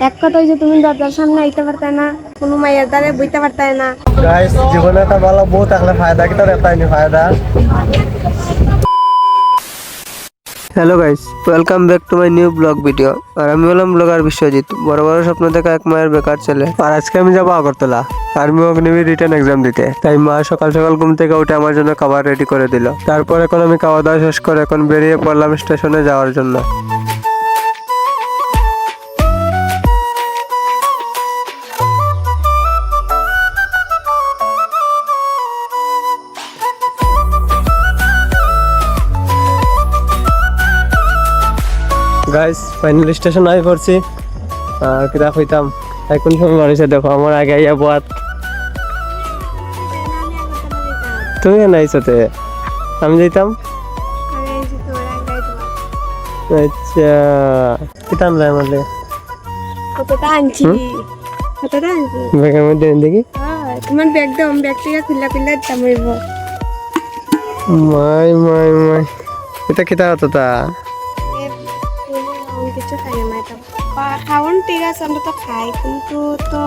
এক কথাই যে তুমি দরজার সামনে আইতে পারতে না, কোনো মায়ের দ্বারে বইতে পারতে না। গাইস জীবনে একটা ভালো বউ থাকলে ফায়দা কি তোর এটাই নি ফায়দা। Hello guys, welcome back to my new vlog video. আর আমি হলাম ব্লগার বিশ্বজিৎ, বড় বড় স্বপ্ন দেখা এক মায়ের বেকার ছেলে। আর আজকে আমি যাবো Agartala army Agniveer return exam দিতে। তাই মা সকাল সকাল ঘুম থেকে উঠে আমার জন্য খাবার রেডি করে দিল। তারপর এখন আমি খাওয়া দাওয়া শেষ করে এখন বেরিয়ে পড়লাম স্টেশনে যাওয়ার জন্য। গাইস ফাইনাল স্টেশন আই পড়ছি। কিতা কইতাম এখন সময় মানুষে দেখো আমার আগে আইয়া বাত তুমি নাই সাথে আমি যাইতাম। আচ্ছা কিতা আনলাই আমাদের কতটা আনছি ব্যাগের মধ্যে দেখি। তোমার ব্যাগ দাও, ব্যাগ থেকে খুললা খুললা দিতাম হইব। মাই মাই মাই এটা কিতা হতো তা কিছু খাই না এটা খাওয়ান ঠিক আছে, আমরা তো খাই কিন্তু তো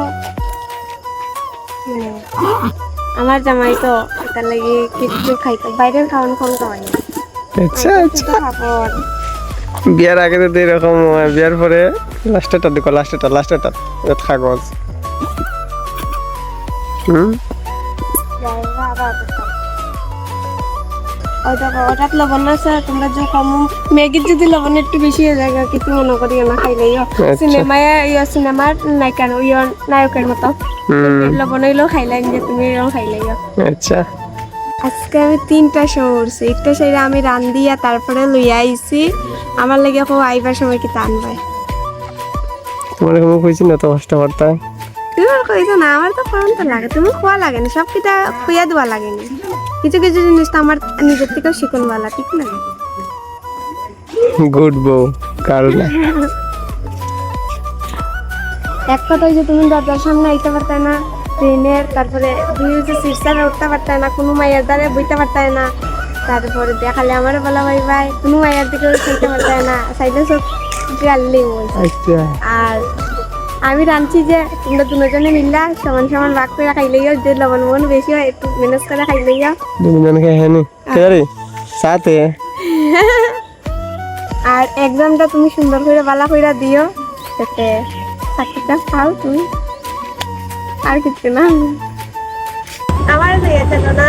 আমার জামাই তো এটার লাগে কিছু খাইতো, বাইরের খাওয়ান কম খাওয়াই না। আচ্ছা আচ্ছা খাবার বিয়ার আগে তো এরকম হয়, বিয়ার পরে লাস্টেটা দেখো লাস্টেটা কাগজ ওটাত লবণ আছে, তোমরা যে কম ম্যাগির যদি লবণ একটু বেশি হয়ে যায় কিছু মনে করি না খাইলেই সিনেমার নায়িকার নায়কের মতো লবণ হইলেও খাইলাম যে তুমি এরকম খাইলেই। আচ্ছা আজকে আমি 3টা শো উঠছি, একটা সেটা আমি রান্ধিয়া তারপরে লইয়া আইছি। আমার লাগে খুব আইবার সময় কি টানবাই তোমার কোনো কইছি না তো কষ্ট করতে তুমি আর কইছো না, আমার তো করণ তো লাগে, তুমি খোয়া লাগেনি, সব কিটা খুইয়া দেওয়া লাগেনি। কিছু কিছু জিনিস তো আমার নিজের থেকেও শিখনওয়ালা, ঠিক না? গুড বউ কারণ এক কথাই যে তুমি দরজার সামনে আইতে পারতে না, ট্রেনের তারপরে সিটসারে উঠতে পারতে না, কোনো মায়ের দ্বারে বইতে পারতে না, তারপরে দেখালে আমার বলা ভাই ভাই কোনো মায়ের দিকে খাইতে পারতে না, সাইডে সব জানলি আচ্ছা। আর আমি রাঁধছি যে তোমরা দুজনে মিললা সমান সমান ভাগ করে খাইলেইও, যে লবণ মন বেশি হয় একটু ম্যানেজ করে খাইলেইও। দুজন কে হ্যাঁ নি কেরে সাথে। আর এক্সামটা তুমি সুন্দর করে বালা কইরা দিও, যাতে চাকরিটা পাও তুমি, আর কিছু না। আমার হয়েছে না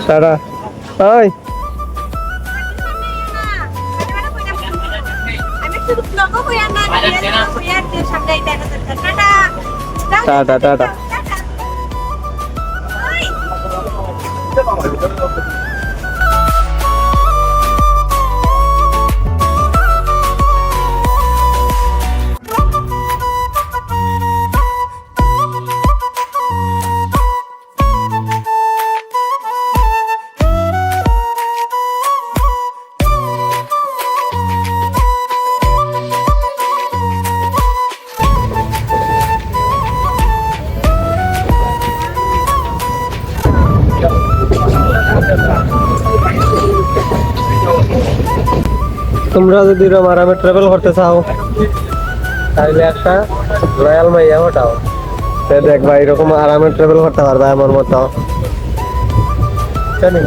সারা ওই টাটা টাটা। তোমরা যদি এরকম আরামে ট্রাভেল করতে চাও তাহলে একটা রয়্যাল মাইয়া ওঠাও, দেখবা এরকম আরামে ট্রাভেল করতে পারবা আমার মতো। জানি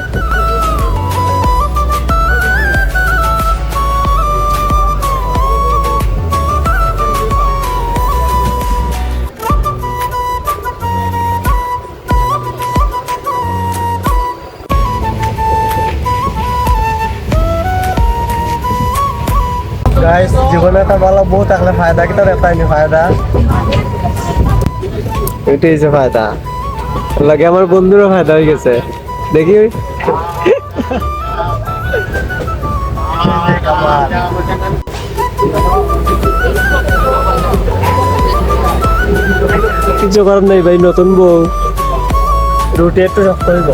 গাইস জীবনে একটা ভালো বউ থাকলে ফায়দা কি তোর এটাই নি ফায়দা, এটাই যে ফায়দা। লাগে আমার বন্ধুরও ফায়দা হয়ে গেছে দেখি। কিছু করার নাই ভাই, নতুন বউ রুটি একটু শক্ত হইব।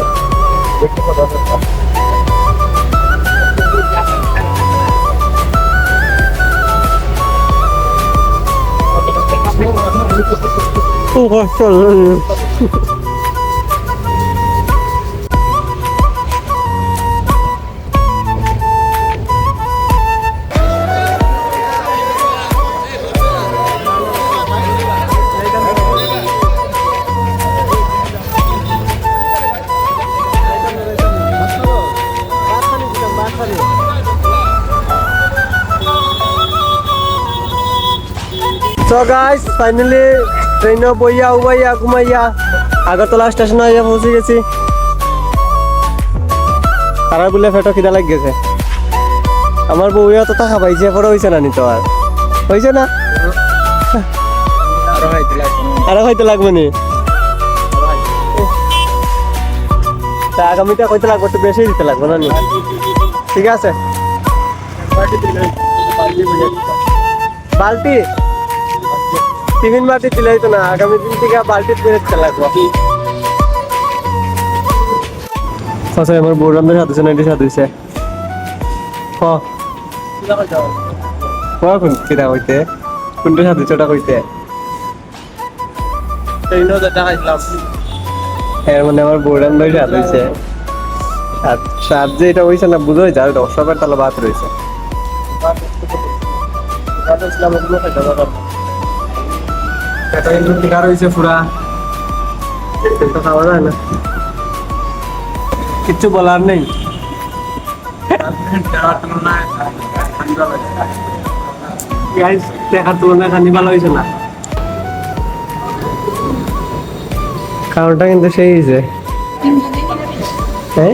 সো গাইস ফাইনালি ট্রেনে বইয়া উবাইয়া ঘুমাইয়া আগরতলা স্টেশনে আইয়া পৌঁছে গেছি। তারা বলে ফেটো খিদা লাগ গেছে। আমার বউয়া তো টাকা পাইছে পরে হয়েছে না নি তো আর হয়েছে না আরো হয়তো লাগবে নি তা আগামীটা কইতে লাগবে একটু বেশি দিতে লাগবে না নি ঠিক আছে বালতি টিফিন বালতি দিলেই তো না আগামী দিন থেকে বালতি বেরোতে লাগবে আচ্ছা আমার বউ রান্নার সাথে আছে না এটি সাথে হয়েছে কোন কিরা হইতে কোনটা সাথে ছোটা কইতে এর মানে আমার বউ রান্নার সাথে হয়েছে সাত যে এটা হয়েছে না বুঝো যার দর্শকের তালা বাদ রয়েছে এটা কিন্তু টিকার হয়েছে পুরা খাওয়া যায় না কিচ্ছু বলার নেই দেখার তুলনায় খানি ভালো হয়েছে না কারণটা কিন্তু সেই হয়েছে হ্যাঁ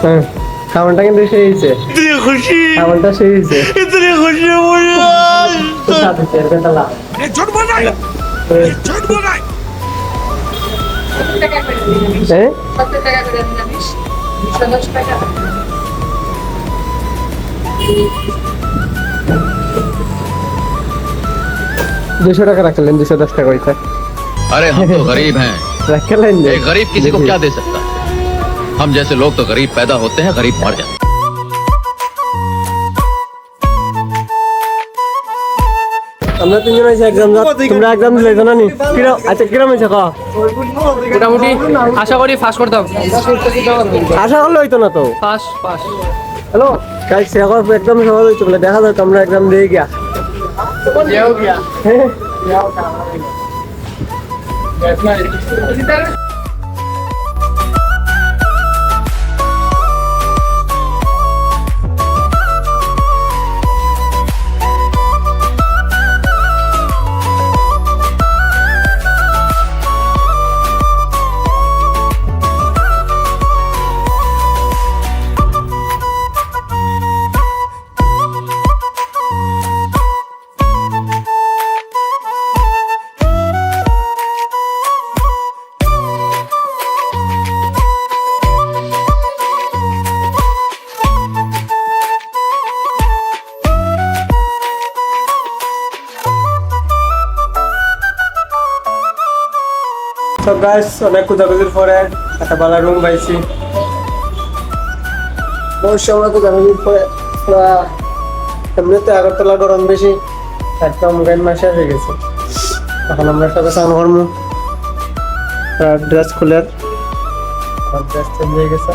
হ্যাঁ খাওয়ানটা কিন্তু সেই হয়েছে খাওয়ানটা সেই হয়েছে হ্যাঁ 200 টাকা রাখলেন 210 টাকা হইছে अरे हम तो गरीब हैं রাখলেন ये गरीब किसी को क्या दे सकता है हम जैसे लोग तो गरीब पैदा होते हैं गरीब मर जाते हैं আমরা তিনজন হইছে एग्जाम তোমরা एग्जाम দিলে তো না নি আচ্ছা কিরম হইছে কা মোটামুটি আশা করি ফার্স্ট করতাম আশা করলে হইতো না তো ফার্স্ট হ্যালো গাইস এখন একদম সহজ হইছে বলে দেখা যায় তোমরা एग्जाम দিয়ে গিয়া তো গাইস অনেক খোঁজাখুঁজির পরে একটা ভালো রুম পাইছি বহু সময় খোঁজাখুঁজির পরে এমনিতে আগরতলা গরম বেশি একদম গাইন মাসে হয়ে গেছে এখন আমরা সবাই স্নান করবো ড্রেস খুলে ড্রেস চেঞ্জ হয়ে গেছে